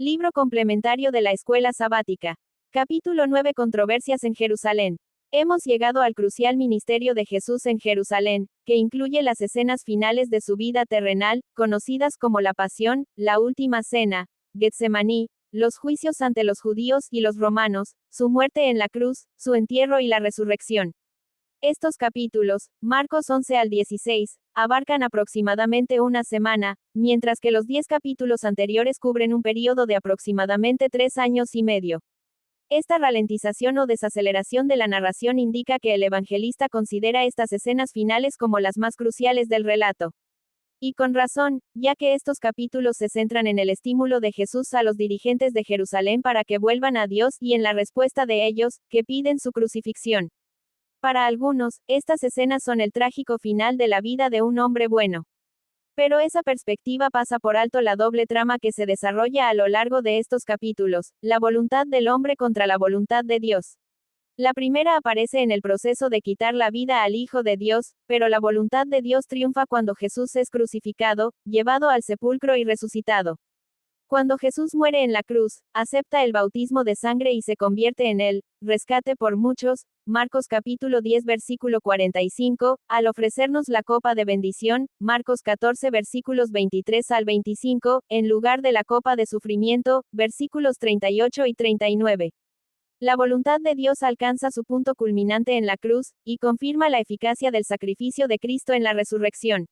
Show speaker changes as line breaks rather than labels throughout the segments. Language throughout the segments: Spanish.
Libro complementario de la Escuela Sabática. Capítulo 9. Controversias en Jerusalén. Hemos llegado al crucial ministerio de Jesús en Jerusalén, que incluye las escenas finales de su vida terrenal, conocidas como la Pasión, la Última Cena, Getsemaní, los juicios ante los judíos y los romanos, su muerte en la cruz, su entierro y la resurrección. Estos capítulos, Marcos 11 al 16, abarcan aproximadamente una semana, mientras que los 10 capítulos anteriores cubren un período de aproximadamente 3 años y medio. Esta ralentización o desaceleración de la narración indica que el evangelista considera estas escenas finales como las más cruciales del relato. Y con razón, ya que estos capítulos se centran en el estímulo de Jesús a los dirigentes de Jerusalén para que vuelvan a Dios y en la respuesta de ellos, que piden su crucifixión. Para algunos, estas escenas son el trágico final de la vida de un hombre bueno. Pero esa perspectiva pasa por alto la doble trama que se desarrolla a lo largo de estos capítulos, la voluntad del hombre contra la voluntad de Dios. La primera aparece en el proceso de quitar la vida al Hijo de Dios, pero la voluntad de Dios triunfa cuando Jesús es crucificado, llevado al sepulcro y resucitado. Cuando Jesús muere en la cruz, acepta el bautismo de sangre y se convierte en el rescate por muchos, Marcos capítulo 10 versículo 45, al ofrecernos la copa de bendición, Marcos 14 versículos 23 al 25, en lugar de la copa de sufrimiento, versículos 38 y 39. La voluntad de Dios alcanza su punto culminante en la cruz, y confirma la eficacia del sacrificio de Cristo en la resurrección.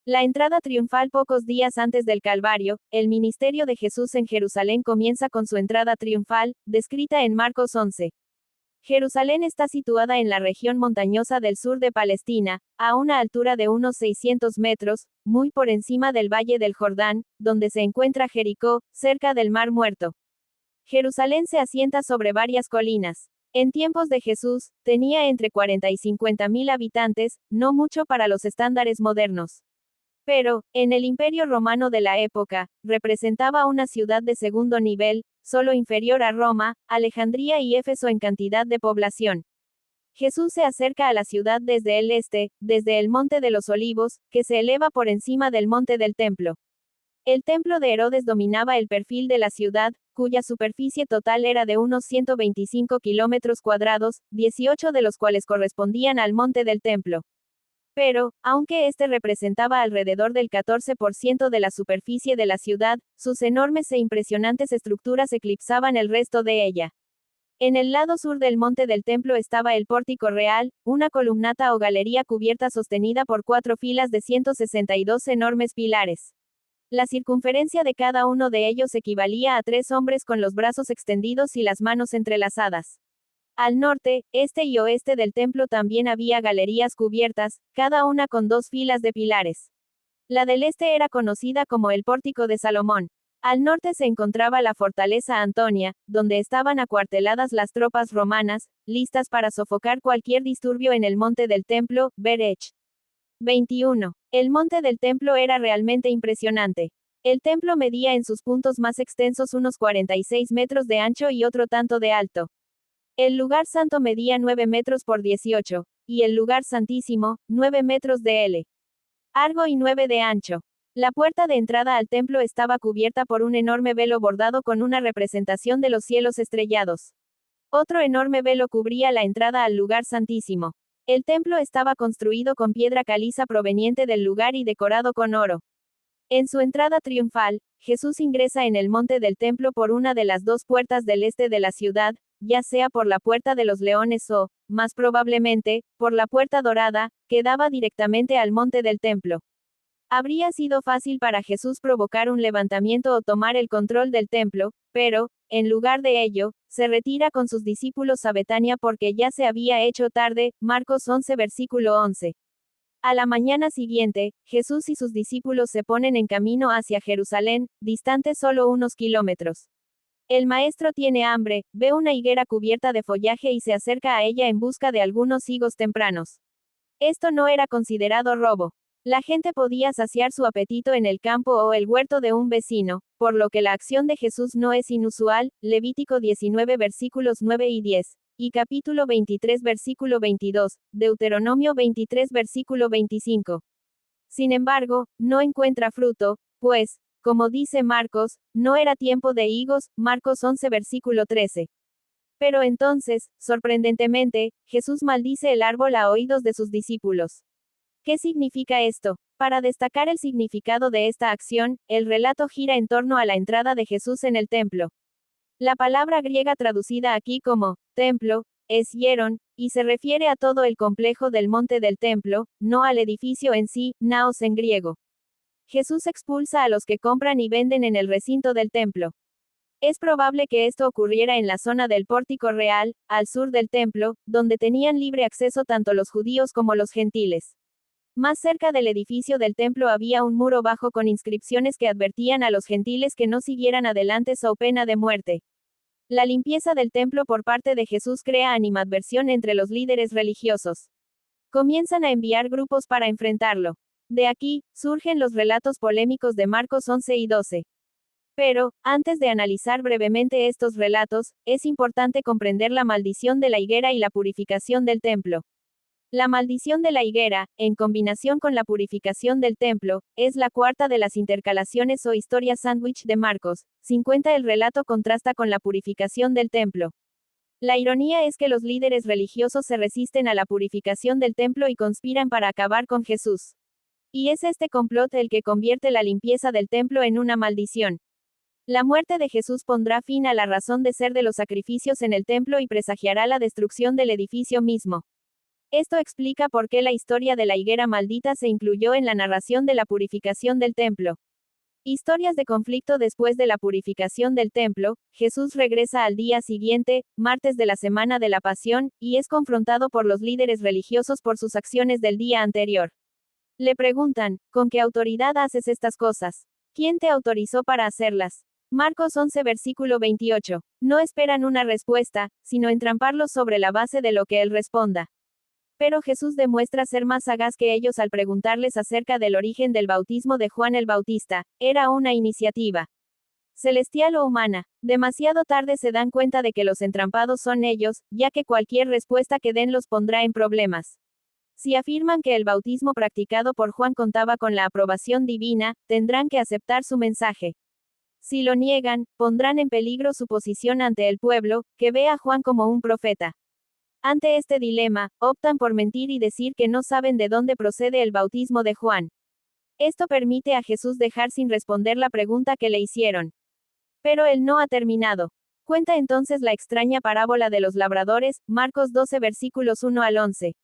La entrada triunfal pocos días antes del Calvario, el ministerio de Jesús en Jerusalén comienza con su entrada triunfal, descrita en Marcos 11. Jerusalén está situada en la región montañosa del sur de Palestina, a una altura de unos 600 metros, muy por encima del Valle del Jordán, donde se encuentra Jericó, cerca del Mar Muerto. Jerusalén se asienta sobre varias colinas. En tiempos de Jesús, tenía entre 40 y 50.000 habitantes, no mucho para los estándares modernos. Pero, en el Imperio Romano de la época, representaba una ciudad de segundo nivel, solo inferior a Roma, Alejandría y Éfeso en cantidad de población. Jesús se acerca a la ciudad desde el este, desde el Monte de los Olivos, que se eleva por encima del Monte del Templo. El templo de Herodes dominaba el perfil de la ciudad, cuya superficie total era de unos 125 kilómetros cuadrados, 18 de los cuales correspondían al Monte del Templo. Pero, aunque este representaba alrededor del 14% de la superficie de la ciudad, sus enormes e impresionantes estructuras eclipsaban el resto de ella. En el lado sur del monte del templo estaba el pórtico real, una columnata o galería cubierta sostenida por 4 filas de 162 enormes pilares. La circunferencia de cada uno de ellos equivalía a 3 hombres con los brazos extendidos y las manos entrelazadas. Al norte, este y oeste del templo también había galerías cubiertas, cada una con 2 filas de pilares. La del este era conocida como el Pórtico de Salomón. Al norte se encontraba la fortaleza Antonia, donde estaban acuarteladas las tropas romanas, listas para sofocar cualquier disturbio en el monte del templo, Berech. 21. El monte del templo era realmente impresionante. El templo medía en sus puntos más extensos unos 46 metros de ancho y otro tanto de alto. El lugar santo medía 9 metros por 18, y el lugar santísimo, 9 metros de largo y 9 de ancho. La puerta de entrada al templo estaba cubierta por un enorme velo bordado con una representación de los cielos estrellados. Otro enorme velo cubría la entrada al lugar santísimo. El templo estaba construido con piedra caliza proveniente del lugar y decorado con oro. En su entrada triunfal, Jesús ingresa en el monte del templo por una de las 2 puertas del este de la ciudad, ya sea por la puerta de los leones o, más probablemente, por la puerta dorada, que daba directamente al monte del templo. Habría sido fácil para Jesús provocar un levantamiento o tomar el control del templo, pero, en lugar de ello, se retira con sus discípulos a Betania porque ya se había hecho tarde, Marcos 11 versículo 11. A la mañana siguiente, Jesús y sus discípulos se ponen en camino hacia Jerusalén, distante solo unos kilómetros. El maestro tiene hambre, ve una higuera cubierta de follaje y se acerca a ella en busca de algunos higos tempranos. Esto no era considerado robo. La gente podía saciar su apetito en el campo o el huerto de un vecino, por lo que la acción de Jesús no es inusual, Levítico 19 versículos 9 y 10, y capítulo 23 versículo 22, Deuteronomio 23 versículo 25. Sin embargo, no encuentra fruto, pues, como dice Marcos, no era tiempo de higos, Marcos 11 versículo 13. Pero entonces, sorprendentemente, Jesús maldice el árbol a oídos de sus discípulos. ¿Qué significa esto? Para destacar el significado de esta acción, el relato gira en torno a la entrada de Jesús en el templo. La palabra griega traducida aquí como templo es hieron, y se refiere a todo el complejo del monte del templo, no al edificio en sí, naos en griego. Jesús expulsa a los que compran y venden en el recinto del templo. Es probable que esto ocurriera en la zona del pórtico real, al sur del templo, donde tenían libre acceso tanto los judíos como los gentiles. Más cerca del edificio del templo había un muro bajo con inscripciones que advertían a los gentiles que no siguieran adelante so pena de muerte. La limpieza del templo por parte de Jesús crea animadversión entre los líderes religiosos. Comienzan a enviar grupos para enfrentarlo. De aquí, surgen los relatos polémicos de Marcos 11 y 12. Pero, antes de analizar brevemente estos relatos, es importante comprender la maldición de la higuera y la purificación del templo. La maldición de la higuera, en combinación con la purificación del templo, es la cuarta de las intercalaciones o historias sándwich de Marcos 50. El relato contrasta con la purificación del templo. La ironía es que los líderes religiosos se resisten a la purificación del templo y conspiran para acabar con Jesús. Y es este complot el que convierte la limpieza del templo en una maldición. La muerte de Jesús pondrá fin a la razón de ser de los sacrificios en el templo y presagiará la destrucción del edificio mismo. Esto explica por qué la historia de la higuera maldita se incluyó en la narración de la purificación del templo. Historias de conflicto después de la purificación del templo, Jesús regresa al día siguiente, martes de la semana de la Pasión, y es confrontado por los líderes religiosos por sus acciones del día anterior. Le preguntan, ¿con qué autoridad haces estas cosas? ¿Quién te autorizó para hacerlas? Marcos 11 versículo 28. No esperan una respuesta, sino entramparlos sobre la base de lo que él responda. Pero Jesús demuestra ser más sagaz que ellos al preguntarles acerca del origen del bautismo de Juan el Bautista. Era una iniciativa celestial o humana. Demasiado tarde se dan cuenta de que los entrampados son ellos, ya que cualquier respuesta que den los pondrá en problemas. Si afirman que el bautismo practicado por Juan contaba con la aprobación divina, tendrán que aceptar su mensaje. Si lo niegan, pondrán en peligro su posición ante el pueblo, que ve a Juan como un profeta. Ante este dilema, optan por mentir y decir que no saben de dónde procede el bautismo de Juan. Esto permite a Jesús dejar sin responder la pregunta que le hicieron. Pero él no ha terminado. Cuenta entonces la extraña parábola de los labradores, Marcos 12 versículos 1 al 11.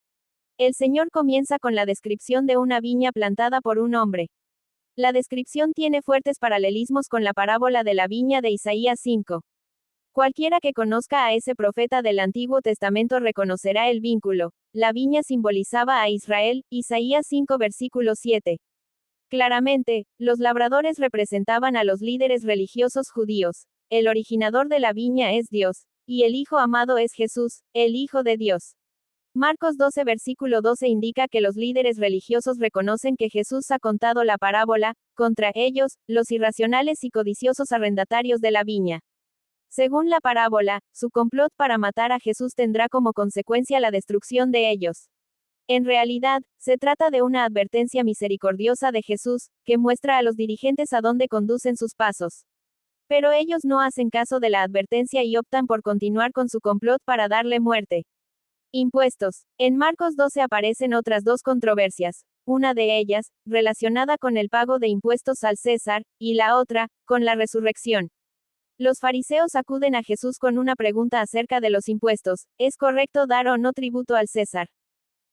El Señor comienza con la descripción de una viña plantada por un hombre. La descripción tiene fuertes paralelismos con la parábola de la viña de Isaías 5. Cualquiera que conozca a ese profeta del Antiguo Testamento reconocerá el vínculo. La viña simbolizaba a Israel, Isaías 5 versículo 7. Claramente, los labradores representaban a los líderes religiosos judíos. El originador de la viña es Dios, y el Hijo amado es Jesús, el Hijo de Dios. Marcos 12 versículo 12 indica que los líderes religiosos reconocen que Jesús ha contado la parábola, contra ellos, los irracionales y codiciosos arrendatarios de la viña. Según la parábola, su complot para matar a Jesús tendrá como consecuencia la destrucción de ellos. En realidad, se trata de una advertencia misericordiosa de Jesús, que muestra a los dirigentes a dónde conducen sus pasos. Pero ellos no hacen caso de la advertencia y optan por continuar con su complot para darle muerte. Impuestos. En Marcos 12 aparecen otras dos controversias, una de ellas, relacionada con el pago de impuestos al César, y la otra, con la resurrección. Los fariseos acuden a Jesús con una pregunta acerca de los impuestos: ¿es correcto dar o no tributo al César?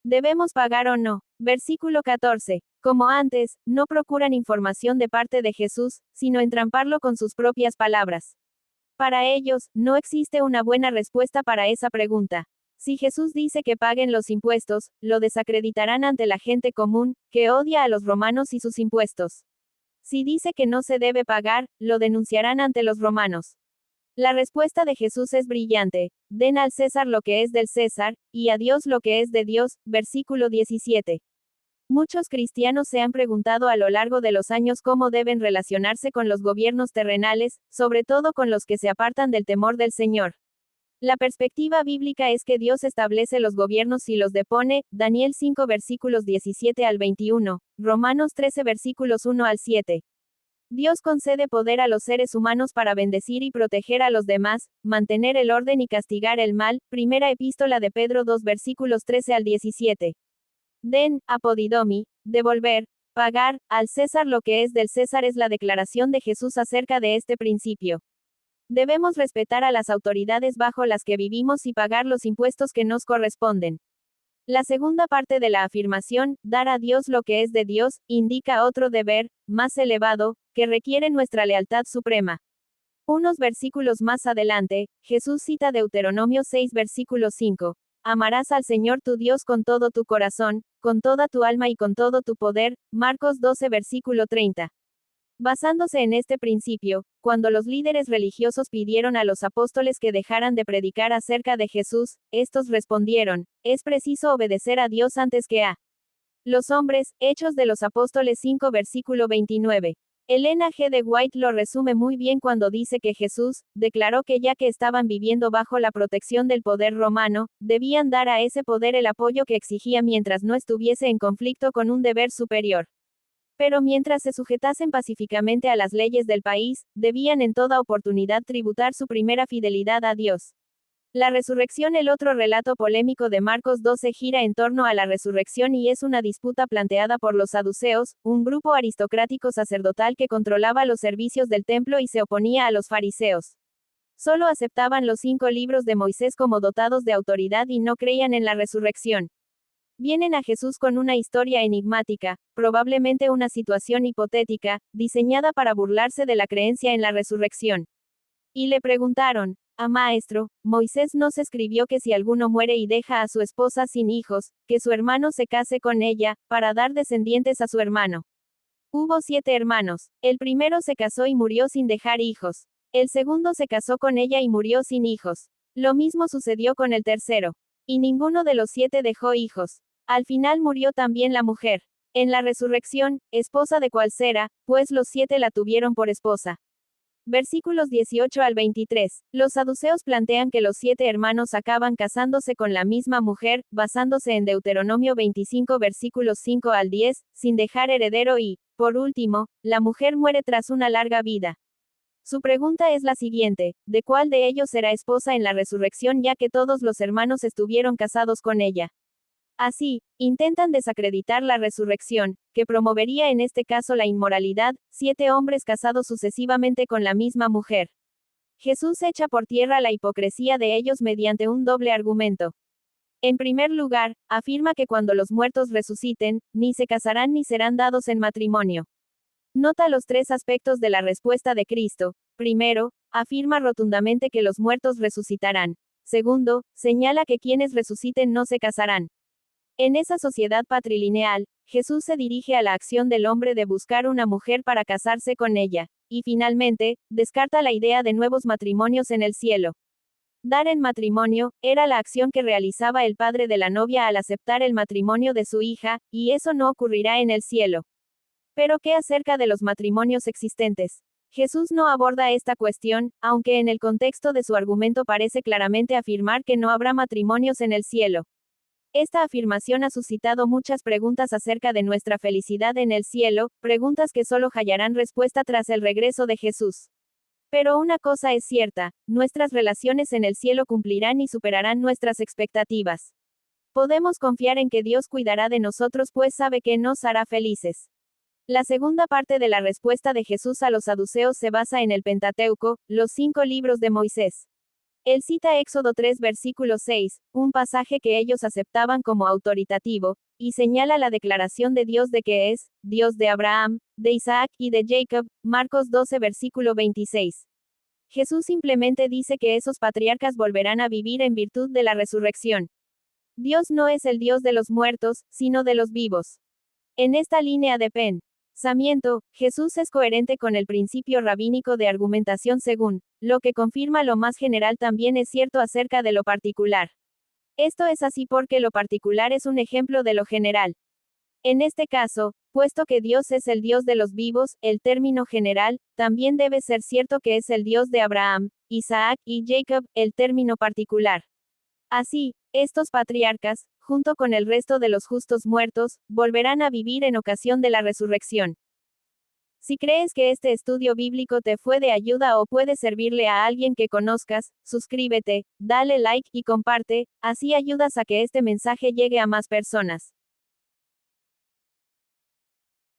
¿Debemos pagar o no? Versículo 14. Como antes, no procuran información de parte de Jesús, sino entramparlo con sus propias palabras. Para ellos, no existe una buena respuesta para esa pregunta. Si Jesús dice que paguen los impuestos, lo desacreditarán ante la gente común, que odia a los romanos y sus impuestos. Si dice que no se debe pagar, lo denunciarán ante los romanos. La respuesta de Jesús es brillante: den al César lo que es del César, y a Dios lo que es de Dios. Versículo 17. Muchos cristianos se han preguntado a lo largo de los años cómo deben relacionarse con los gobiernos terrenales, sobre todo con los que se apartan del temor del Señor. La perspectiva bíblica es que Dios establece los gobiernos y los depone, Daniel 5 versículos 17 al 21, Romanos 13 versículos 1 al 7. Dios concede poder a los seres humanos para bendecir y proteger a los demás, mantener el orden y castigar el mal. Primera epístola de Pedro 2 versículos 13 al 17. Den, apodidomi, devolver, pagar, al César lo que es del César es la declaración de Jesús acerca de este principio. Debemos respetar a las autoridades bajo las que vivimos y pagar los impuestos que nos corresponden. La segunda parte de la afirmación, dar a Dios lo que es de Dios, indica otro deber, más elevado, que requiere nuestra lealtad suprema. Unos versículos más adelante, Jesús cita Deuteronomio 6 versículo 5. Amarás al Señor tu Dios con todo tu corazón, con toda tu alma y con todo tu poder. Marcos 12 versículo 30. Basándose en este principio, cuando los líderes religiosos pidieron a los apóstoles que dejaran de predicar acerca de Jesús, estos respondieron, es preciso obedecer a Dios antes que a los hombres. Hechos de los Apóstoles 5 versículo 29. Elena G. de White lo resume muy bien cuando dice que Jesús declaró que ya que estaban viviendo bajo la protección del poder romano, debían dar a ese poder el apoyo que exigía mientras no estuviese en conflicto con un deber superior. Pero mientras se sujetasen pacíficamente a las leyes del país, debían en toda oportunidad tributar su primera fidelidad a Dios. La resurrección. El otro relato polémico de Marcos 12 gira en torno a la resurrección y es una disputa planteada por los saduceos, un grupo aristocrático sacerdotal que controlaba los servicios del templo y se oponía a los fariseos. Solo aceptaban los 5 libros de Moisés como dotados de autoridad y no creían en la resurrección. Vienen a Jesús con una historia enigmática, probablemente una situación hipotética, diseñada para burlarse de la creencia en la resurrección. Y le preguntaron, Maestro, Moisés nos escribió que si alguno muere y deja a su esposa sin hijos, que su hermano se case con ella, para dar descendientes a su hermano. Hubo 7 hermanos. El primero se casó y murió sin dejar hijos. El segundo se casó con ella y murió sin hijos. Lo mismo sucedió con el tercero. Y ninguno de los 7 dejó hijos. Al final murió también la mujer. En la resurrección, esposa de cual será, pues los 7 la tuvieron por esposa. Versículos 18 al 23. Los saduceos plantean que los 7 hermanos acaban casándose con la misma mujer, basándose en Deuteronomio 25 versículos 5 al 10, sin dejar heredero y, por último, la mujer muere tras una larga vida. Su pregunta es la siguiente, ¿de cuál de ellos será esposa en la resurrección ya que todos los hermanos estuvieron casados con ella? Así, intentan desacreditar la resurrección, que promovería en este caso la inmoralidad, 7 hombres casados sucesivamente con la misma mujer. Jesús echa por tierra la hipocresía de ellos mediante un doble argumento. En primer lugar, afirma que cuando los muertos resuciten, ni se casarán ni serán dados en matrimonio. Nota los 3 aspectos de la respuesta de Cristo. Primero, afirma rotundamente que los muertos resucitarán. Segundo, señala que quienes resuciten no se casarán. En esa sociedad patrilineal, Jesús se dirige a la acción del hombre de buscar una mujer para casarse con ella, y finalmente, descarta la idea de nuevos matrimonios en el cielo. Dar en matrimonio, era la acción que realizaba el padre de la novia al aceptar el matrimonio de su hija, y eso no ocurrirá en el cielo. Pero ¿qué acerca de los matrimonios existentes? Jesús no aborda esta cuestión, aunque en el contexto de su argumento parece claramente afirmar que no habrá matrimonios en el cielo. Esta afirmación ha suscitado muchas preguntas acerca de nuestra felicidad en el cielo, preguntas que solo hallarán respuesta tras el regreso de Jesús. Pero una cosa es cierta, nuestras relaciones en el cielo cumplirán y superarán nuestras expectativas. Podemos confiar en que Dios cuidará de nosotros pues sabe que nos hará felices. La segunda parte de la respuesta de Jesús a los saduceos se basa en el Pentateuco, los 5 libros de Moisés. Él cita Éxodo 3 versículo 6, un pasaje que ellos aceptaban como autoritativo, y señala la declaración de Dios de que es, Dios de Abraham, de Isaac y de Jacob, Marcos 12 versículo 26. Jesús simplemente dice que esos patriarcas volverán a vivir en virtud de la resurrección. Dios no es el Dios de los muertos, sino de los vivos. En esta línea de pensamiento, Jesús es coherente con el principio rabínico de argumentación según, lo que confirma lo más general también es cierto acerca de lo particular. Esto es así porque lo particular es un ejemplo de lo general. En este caso, puesto que Dios es el Dios de los vivos, el término general, también debe ser cierto que es el Dios de Abraham, Isaac y Jacob, el término particular. Así, estos patriarcas, junto con el resto de los justos muertos, volverán a vivir en ocasión de la resurrección. Si crees que este estudio bíblico te fue de ayuda o puede servirle a alguien que conozcas, suscríbete, dale like y comparte, así ayudas a que este mensaje llegue a más personas.